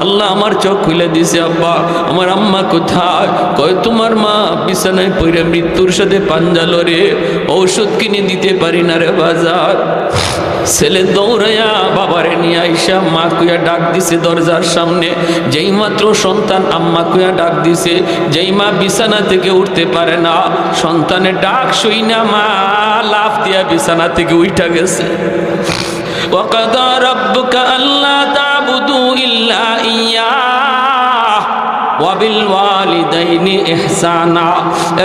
আল্লাহ আমার চোখ খুলে দিছে আব্বা। আমার আম্মা কোথায়? কয় তোমার মা বিছানায় পড়ে মৃত্যুর সাথে পাঞ্জা লড়ে, ঔষধ কিনে দিতে পারি না রে বাজার। ছেলে দৌড়াইয়া বাবারে নিয়ে আইসা মা কুয়া ডাক দিছে দরজার সামনে। যেই মাত্র সন্তান আম্মা কুয়া ডাক দিছে, যেই মা বিছানা থেকে উঠতে পারে না, সন্তানের ডাক শুই না মা লাফ দিয়া বিছানা থেকে উঠা গেছে। ওয়াকাদা রাব্বুকা আল্লা তা'বুদু ইল্লা ইয়্যাহ ওয়াবিল ওয়ালিদাইনি ইহসানা।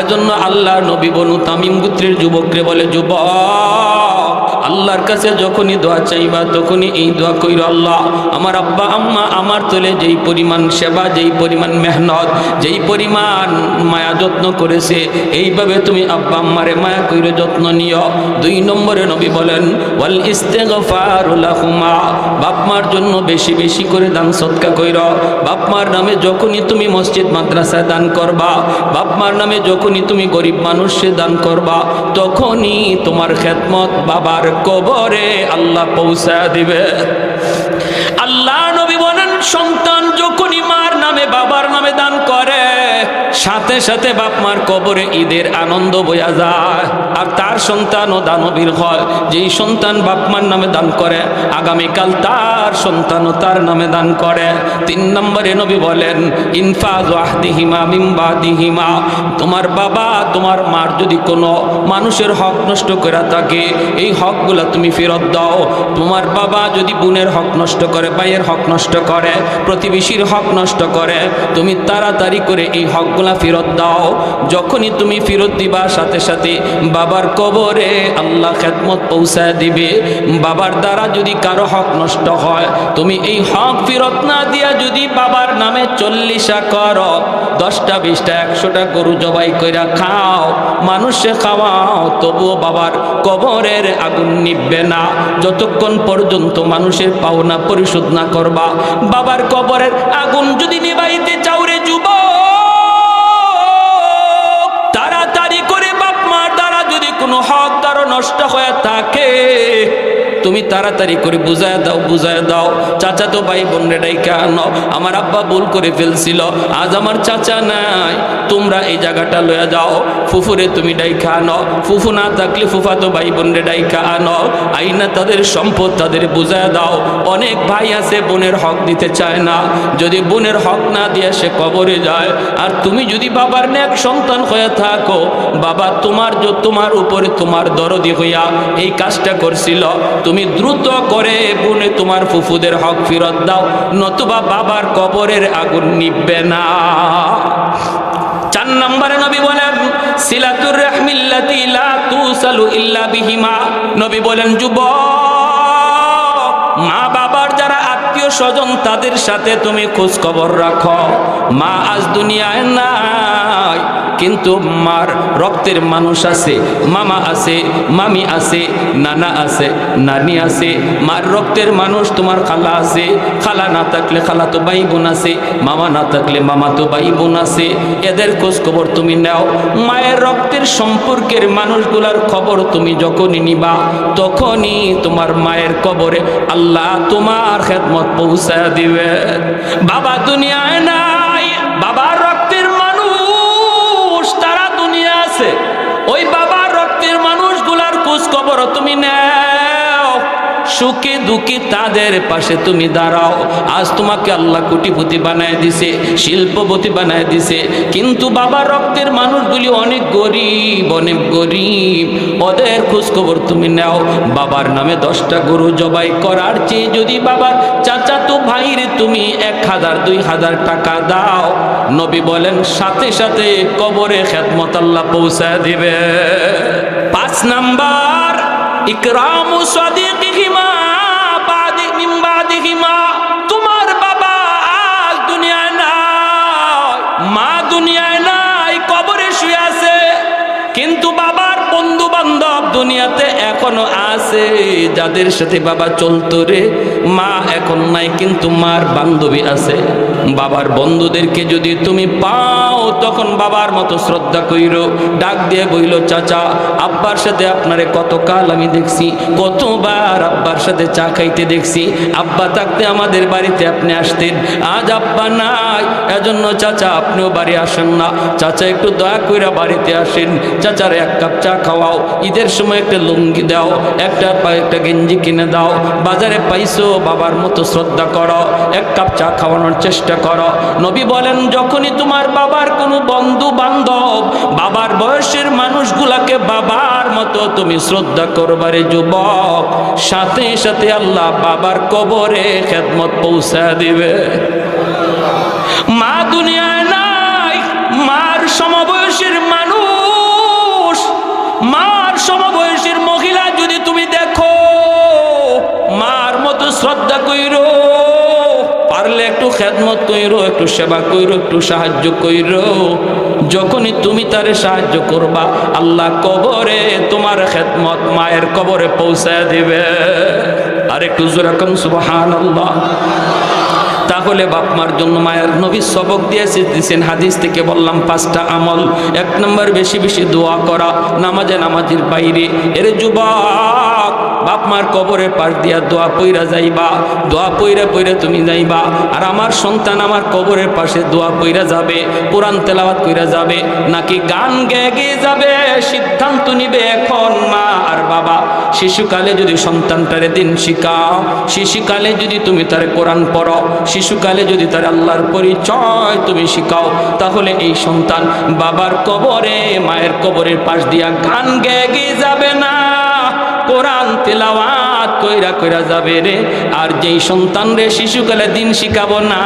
এজন্য আল্লাহ নবী বনু তামিম গোত্রের যুবকরে বলে, যুবক আল্লাহর কাছে যখনই দোয়া চাইবা তখনই এই দোয়া কইরো, আল্লাহ আমার আব্বা আম্মা আমার তোলে যেই পরিমাণ সেবা, যেই পরিমাণ মেহনত, যেই পরিমাণ মায়া যত্ন করেছে, এইভাবে তুমি আব্বা আম্মারে মায়া কইরো, যত্ন নিও। 2 নম্বরে নবী বলেন ওয়াল ইস্তিগফারু লাহুমা, বাপ মার জন্য বেশি বেশি করে দান সদকা কইরো। বাপ মার নামে যখনই তুমি মসজিদ মাদ্রাসায় দান করবা, বাপ মার নামে যখনই তুমি গরিব মানুষে দান করবা, তখনই তোমার খেদমত বাবার কবরে আল্লাহ পৌঁছা দিবে। আল্লাহ নবী বলেন সন্তান যখনই মার নামে বাবার নামে দান করে, সাথে সাথে বাপ মার কবরে ঈদের আনন্দ বয়া যায়। আর তার সন্তানও দানবীর হয়, যেই সন্তান বাপ মার নামে দান করে, আগামীকাল তার সন্তানও তার নামে দান করে। 3 নম্বরে নবী বলেন ইনফাজ আহদিহিমা মিন বাদিহিমা, তোমার বাবা তোমার মার যদি কোনো মানুষের হক নষ্ট করে থাকে, এই হকগুলা তুমি ফেরত দাও। তোমার বাবা যদি বোনের হক নষ্ট করে, ভাইয়ের হক নষ্ট করে, প্রতিবেশীর হক নষ্ট করে, তুমি তাড়াতাড়ি করে এই হকগুলা ফেরত দাও। যখনই তুমি ফেরত দিবা, সাথে সাথে বাবার কবরে আল্লাহ খেদমত পৌঁছায় দিবে। বাবার দ্বারা যদি কারো হক নষ্ট হয়, তুমি এই হক ফেরত না দিয়া যদি বাবার নামে 40টা করো, 10টা 20টা 100টা গরু জবাই কইরা খাও, মানুষে খাওয়াও, তবুও বাবার কবরের আগুন নিববে না যতক্ষণ পর্যন্ত মানুষের পাওনা পরিশোধ না করবা। বাবার কবরের আগুন যদি নিবাইতে চাও রে যুবক, তাড়াতাড়ি করে বাপ মার দ্বারা যদি কোনো হক কারো নষ্ট হয়ে থাকে, তুমি তাড়াতাড়ি করে বুঝায় দাও চাচা তো ভাই বোন রে ডাইকা আনো, আমার আব্বা ভুল করে ফেলছিল, আজ আমার চাচা নাই, তোমরা এই জায়গাটা লয়ে যাও, ফুফুরে তুমি ডাইকা আনো, ফুফু না থাকলে ফুফাতো ভাই বোন রে ডাইকা আনো, আইনা তাদের সম্পদ তাদের বুঝায় দাও। অনেক ভাই আছে বোনের হক দিতে চায় না, যদি বোনের হক না দিয়ে সে কবরে যায়, আর তুমি যদি বাবার নেক সন্তান হয়ে থাকো, বাবা তোমার উপরে তোমার দরদি হইয়া এই কাজটা করছিল, তুমি দ্রুত করে বোনে তোমার ফুফুদের হক ফেরত দাও, নতুবা বাবার কবরের আগুন নিভবে না। 4 নম্বরে নবী বলেন সিলাতুর রাহমিল্লাতি লা তুসালু ইল্লা বিহিমা। নবী বলেন যুবক, মা বাবার যারা আত্মীয় স্বজন তাদের সাথে তুমি খোঁজ খবর রাখো। মা আজ দুনিয়ায় নাই, কিন্তু মার রক্তের মানুষ আছে, মামা আছে, মামি আছে, নানা আছে, নানি আছে। মার রক্তের মানুষ তোমার খালা আছে, খালা না থাকলে খালা তো ভাই বোন আছে, মামা না থাকলে মামা তো ভাই বোন আছে, এদের খোঁজ খবর তুমি নাও। মায়ের রক্তের সম্পর্কের মানুষগুলার খবর তুমি যখনই নিবা, তখনই তোমার মায়ের কবরে আল্লাহ তোমার খেদমত পৌঁছায় দিবে। বাবা দুনিয়ায় নাই, বাবার রক্তের মানুষ তারা দুনিয়া আছে, ওই বাবার রক্তের মানুষগুলার খোঁজ খবর তুমি নাও, সুখে দুঃখে তাদের পাশে তুমি দাঁড়াও। আজ তোমাকে আল্লাহ কোটিপতি বানায় দিছে, শিল্পপতি বানায় দিছে, কিন্তু বাবার রক্তের মানুষগুলি অনেক গরিব, ওদের খোঁজ খবর তুমি নাও। বাবার নামে 10টা গরু জবাই করার চেয়ে যদি বাবার চাচাতো ভাইরে তুমি 1000 2000 টাকা দাও, নবী বলেন সাথে সাথে কবরে খেদমত আল্লাহ পৌঁছায় দিবে। 5 নাম্বার ইকরামু সাদিকিহিমা মিন বাদিহিমা। তোমার বাবা আজ দুনিয়ায় নাই, মা দুনিয়ায় নাই, কবরে শুয়ে আছে, কিন্তু বাবার বন্ধু বান্ধব দুনিয়াতে এখনো আছে, যাদের সাথে বাবা চলতো রে। মা এখন নাই, কিন্তু মার বান্ধবী আছে। বাবার বন্ধুদেরকে যদি তুমি পাও, তখন বাবার মতো শ্রদ্ধা কইরো, ডাক দিয়ে বইল চাচা, আব্বার সাথে আপনারে কতকাল আমি দেখছি, কতবার আব্বার সাথে চা খাইতে দেখছি, আব্বা থাকতে আমাদের বাড়িতে আপনি আসতেন, আজ আব্বা নাই, এজন্য চাচা আপনিও বাড়ি আসেন না। চাচা একটু দয়া কইরা বাড়িতে আসেন, চাচার 1 কাপ চা খাওয়াও, ঈদের সময় একটা লুঙ্গি দাও, একটা গেঞ্জি কিনে দাও, বাজারে পাইছো বাবার মতো শ্রদ্ধা করো, 1 কাপ চা খাওয়ানোর চেষ্টা করো। নবী বলেন যখনই তোমার বাবার কোনো বন্ধু বান্ধব বাবার বয়সের মানুষগুলাকে বাবার মতো তুমি শ্রদ্ধা করবারে যুবক, সাথে সাথে আল্লাহ বাবার কবরে খেদমত পৌঁছায় দিবে। মা দুনিয়ায় নাই, মার সমবয়সের মানুষ, মার সমবয়সের মহিলা যদি তুমি দেখো, মার মতো শ্রদ্ধা কইরো, পারলে একটু খেদমত কইরো, একটু সেবা কইরো, একটু সাহায্য কইরো। যখনই তুমি তারে সাহায্য করবা, আল্লাহ কবরে তোমার খেদমত মায়ের কবরে পৌঁছায় দিবে। আর একটু জোরে কোন সুবহানাল্লাহ। তাহলে বাপ মার জন্য মায়ের নবী সবক দিয়েছেন, হাদিস থেকে বললাম 5টা আমল। 1 নম্বর বেশি বেশি দোয়া করা, নামাজের বাইরে। এর যুবক, বাপ মার কবরের পাশ দিয়া দোয়া পইরা যাইবা, দোয়া পইরা তুমি যাইবা। আর আমার সন্তান আমার কবরের পাশে দোয়া পইরা যাবে, কোরআন তেলাওয়াত কইরা যাবে, নাকি গান গেয়ে যাবে, সিদ্ধান্ত নিবে এখন মা আর বাবা। শিশুকালে যদি সন্তানটারে দিন শিখাও, শিশুকালে যদি তুমি তার কোরআন পড়ো, শিশুকালে যদি তার আল্লাহর পরিচয় তুমি শিখাও, তাহলে এই সন্তান বাবার কবরে মায়ের কবরের পাশ দিয়া গান গেয়ে যাবে না, কোরআন তেলাওয়াত কইরা যাবে রে। আর যেই সন্তান রে শিশুকালে দিন শিখাবো না,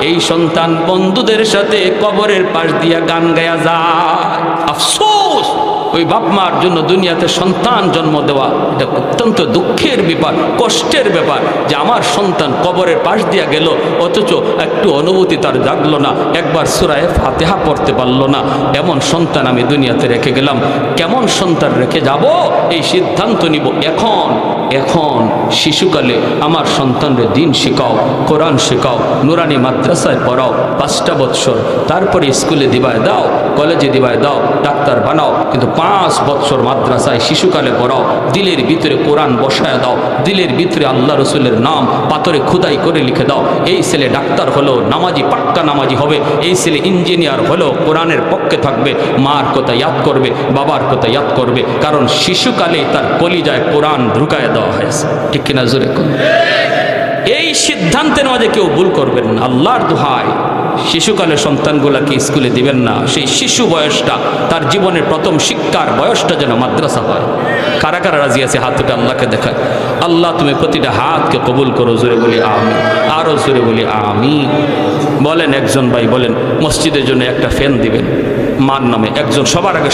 এই সন্তান বন্ধুদের সাথে কবরের পাশ দিয়া গান গায়া যায়। আফসোস, ওই বাপ মার জন্য দুনিয়াতে সন্তান জন্ম দেওয়া এটা অত্যন্ত দুঃখের ব্যাপার, কষ্টের ব্যাপার, যে আমার সন্তান কবরের পাশ দিয়া গেল, অথচ একটু অনুভূতি তার জাগলো না, একবার সূরা ফাতিহা পড়তে পারলো না। এমন সন্তান আমি দুনিয়াতে রেখে গেলাম, কেমন সন্তান রেখে যাব এই সিদ্ধান্ত নিব এখন। শিশুকালে আমার সন্তানরে দিন শেখাও, কোরআন শেখাও, নুরানি মাদ্রাসায় পড়াও 5টা বৎসর, তারপরে স্কুলে দিবায় দাও, কলেজে দিবায় দাও, ডাক্তার বানাও, কিন্তু 5 বছর মাদ্রাসায় শিশুকালে পড়াও, দিলের ভিতরে কোরআন বসায় দাও, দিলের ভিতরে আল্লাহ রসুলের নাম পাথরে খোদাই করে লিখে দাও। এই ছেলে ডাক্তার হলো, নামাজি পাক্কা নামাজি হবে, এই ছেলে ইঞ্জিনিয়ার হলো, কোরআনের পক্ষে থাকবে, মার কথা ইয়াদ করবে, বাবার কথা ইয়াদ করবে, কারণ শিশুকালে তার কলিজায় কোরআন ঢুকায় দেওয়া হয়েছে। ঠিক কিনা জোরে কোন? এই সিদ্ধান্তের মাঝে কেউ ভুল করবেন না। আল্লাহর দোহাই, শিশুকালে সন্তানগুলাকে স্কুলে দিবেন না। সেই শিশু বয়সটা, তার জীবনের প্রথম শিক্ষার বয়সটা যেন মাদ্রাসা হয়। কারা কারা রাজি আছে হাত উঠে আল্লাহকে দেখায়। আল্লাহ তুমি প্রতিটা হাতকে কবুল করো, জোরে বলি আমিন, আরো জোরে বলি আমিন। বলেন একজন ভাই বলেন মসজিদের জন্য একটা ফ্যান দিবেন মার নামে, একজন সবার আগে